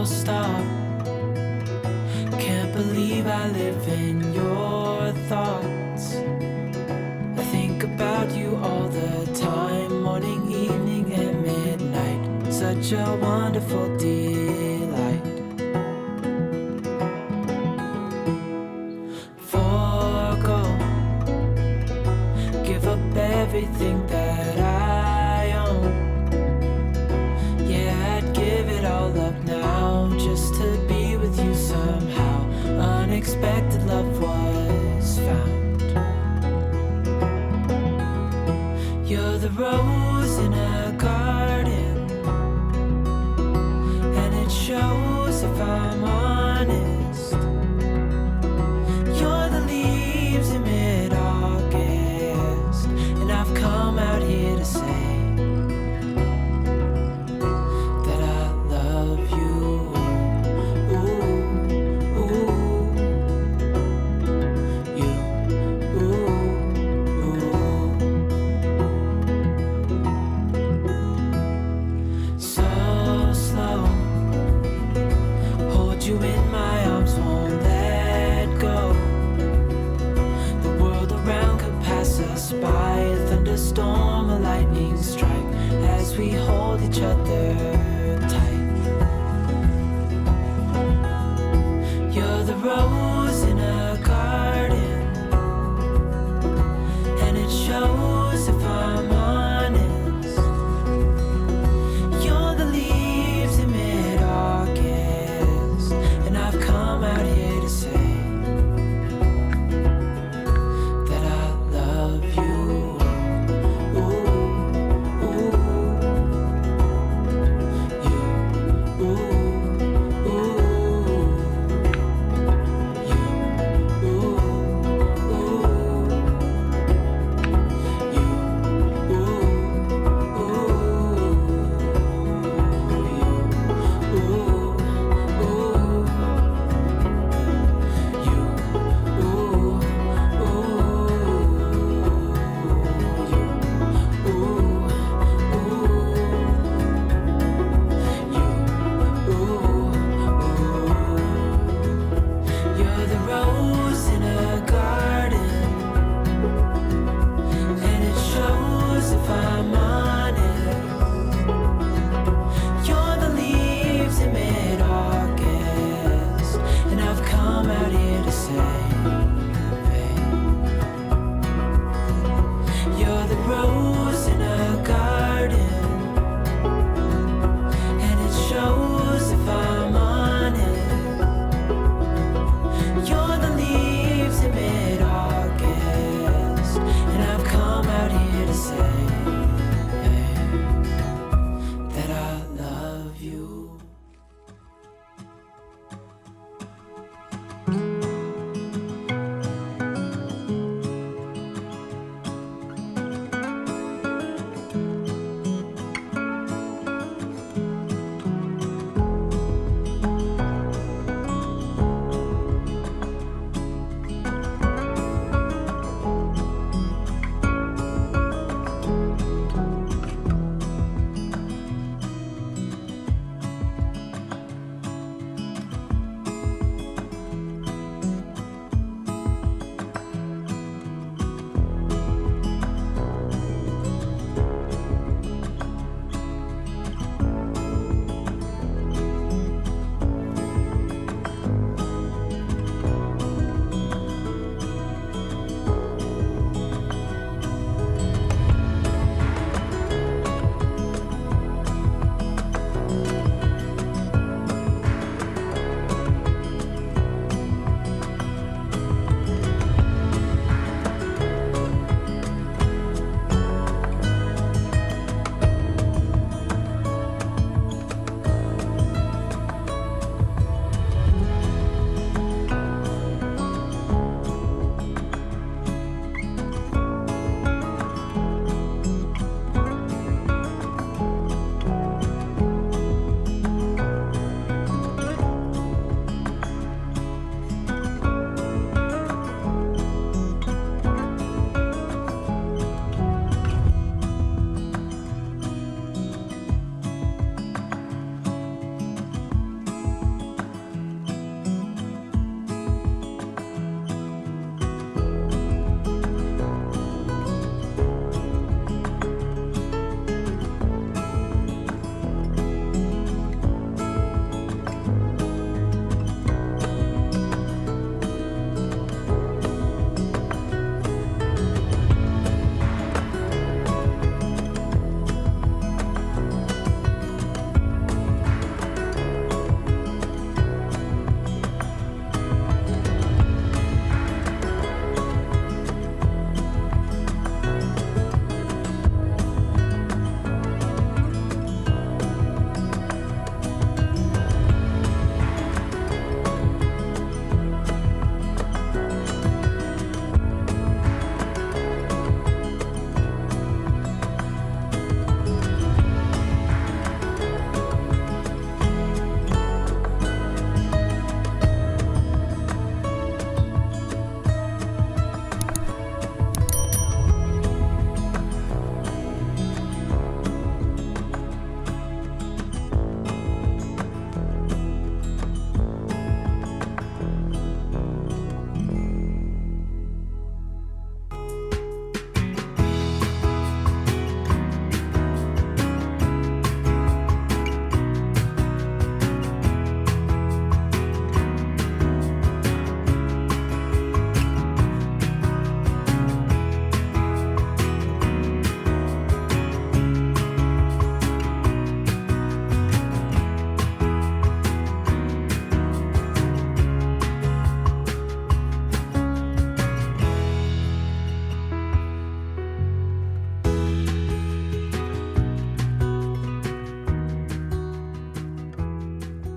full stop. Can't believe I live in your thoughts. I think about you all the time, morning, evening, and midnight. Such a wonderful delight. Forgo, give up everything that I own. Yeah, I'd give it all up now just to be with you somehow. Unexpected love was found. You're the rose in a garden, and it shows if I'm honest. You're the leaves in mid-August, and I've come out here to say that I love you. Ooh, ooh, you, ooh, ooh. So slow, hold you in my arms, won't let go. The world around could pass us by, a thunderstorm, a lightning strike, as we hold each other